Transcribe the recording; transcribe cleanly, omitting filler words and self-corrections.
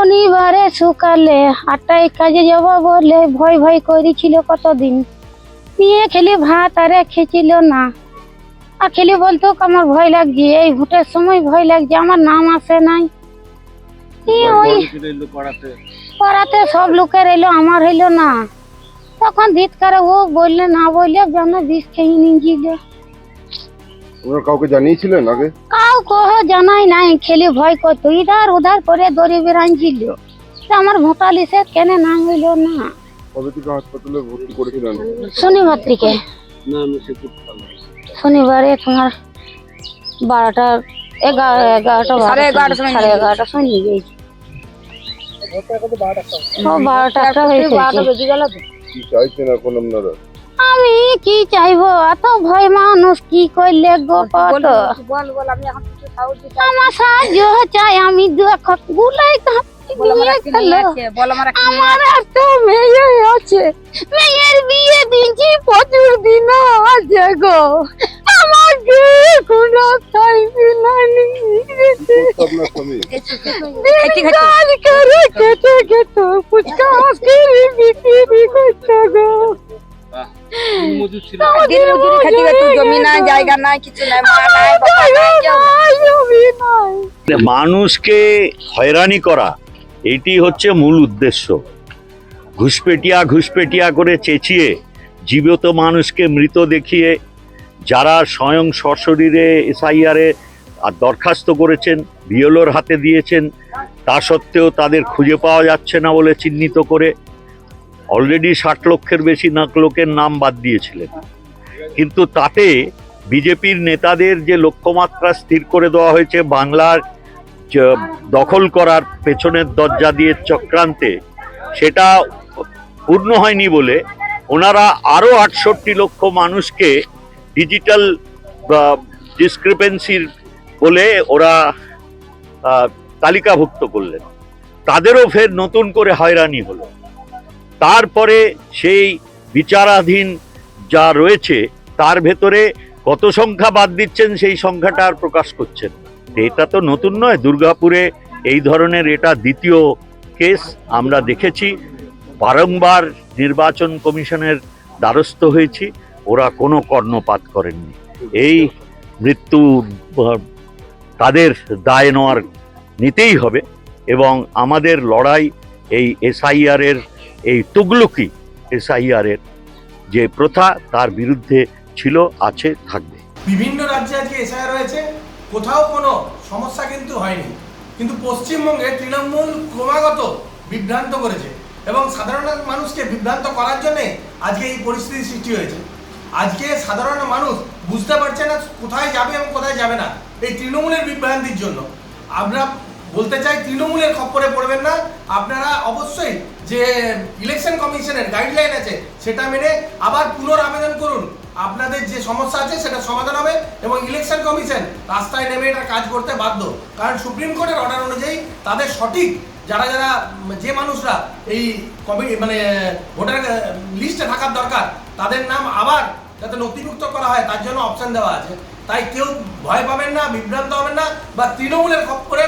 শনিবারে সকালে 8টায় কাজে যাব বলে ভয় ভয় করেছিল কতদিন, নিয়ে খেলি ভাত আরে খেছিল না। আর খেলি বলতো আমার ভয় লাগছে, এই ভোটের সময় ভয় লাগছে, আমার নাম আসে নাই। ওই পাড়াতে সব লোকের এলো, আমার হইলো না। তখন ধিৎকারে ও বললে না বললে যেন বিষ খেয়ে নিয়েছিল। কাউকে জানিয়েছিলেন আগে? কাউকে জানাই নাই, খেলি ভয় করতো, ইধার উধার করে দড়ি বেড়াইছিল। আমার ভোটা লিসে কেন না হইল না। কবে থেকে হাসপাতালে ভর্তি করেছিলেন? শনিবার থেকে। শনিবারে তোমার 12টা 11টা সাড়ে 11টার সময় নিয়ে গেছি। 12টা বেজে গেল। কি চাইছেন এখন আপনারা? আমি কি চাইবো, এত ভয় মানুষ কি করলে গো কত। আমার সাহায্য চাই, আমি গুলাই আমার একটা মেয়ে আছে, মেয়ের বিয়ে দিয়েছি 25 দিন আছে গো। আমাকে কোনো চাইবি না, আপনার স্বামী কাজ করে খেতে খেতে ফুচকা বিক্রি করছে গো। মানুষকে হয়রানি করা এটি হচ্ছে মূল উদ্দেশ্য। ঘুষপেটিয়া করে চেঁচিয়ে জীবিত মানুষকে মৃত দেখিয়ে যারা স্বয়ং সশরীরে এসআইআরে দরখাস্ত করেছেন, বিএলওর হাতে দিয়েছেন, তা সত্ত্বেও তাদের খুঁজে পাওয়া যাচ্ছে না বলে চিহ্নিত করে অলরেডি 60 লক্ষের বেশি লোকের নাম বাদ দিয়েছিলেন। কিন্তু তাতে বিজেপির নেতাদের যে লক্ষ্যমাত্রা স্থির করে দেওয়া হয়েছে বাংলার দখল করার পেছনের দরজা দিয়ে চক্রান্তে, সেটা পূর্ণ হয়নি বলে ওনারা আরও 68 লক্ষ মানুষকে ডিজিটাল ডিসক্রিপেন্সির বলে ওরা তালিকাভুক্ত করলেন। তাদেরও ফের নতুন করে হয়রানি হলো। তারপরে সেই বিচারাধীন যা রয়েছে তার ভেতরে কত সংখ্যা বাদ দিচ্ছেন সেই সংখ্যাটা আর প্রকাশ করছেন না। এটা তো নতুন নয়, দুর্গাপুরে এই ধরনের এটা দ্বিতীয় কেস আমরা দেখেছি। বারংবার নির্বাচন কমিশনের দ্বারস্থ হয়েছি, ওরা কোনো কর্ণপাত করেননি। এই মৃত্যু তাদের দায় নেওয়ার নিতেই হবে এবং আমাদের লড়াই এই এসআইআরের, এই তুগলুকি এসআইআরের যে প্রথা তার বিরুদ্ধে ছিল, আছে, থাকবে। বিভিন্ন রাজ্যে আজকে এসআইআর হয়েছে, কোথাও কোনো সমস্যা কিন্তু হয়নি, কিন্তু পশ্চিমবঙ্গে তৃণমূল ক্রমাগত বিভ্রান্ত করেছে এবং সাধারণ মানুষকে বিভ্রান্ত করার জন্যে আজকে এই পরিস্থিতির সৃষ্টি হয়েছে। আজকে সাধারণ মানুষ বুঝতে পারছে না কোথায় যাবে এবং কোথায় যাবে না, এই তৃণমূলের বিভ্রান্তির জন্য। আমরা বলতে চাই তৃণমূলের খপ্পরে পড়বেন না, আপনারা অবশ্যই যে ইলেকশন কমিশনের গাইডলাইন আছে সেটা মেনে আবার পুনরাবেদন করুন। আপনাদের যে সমস্যা আছে সেটা সমাধান হবে এবং ইলেকশন কমিশন রাস্তায় নেমে এটা কাজ করতে বাধ্য, কারণ সুপ্রিম কোর্টের অর্ডার অনুযায়ী তাদের সঠিক যারা যে মানুষরা এই ভোটার লিস্টে থাকার দরকার তাদের নাম আবার যাতে নথিভুক্ত করা হয় তার জন্য অপশন দেওয়া আছে। তাই কেউ ভয় পাবেন না, বিভ্রান্ত হবেন না বা তৃণমূলের খপ্পরে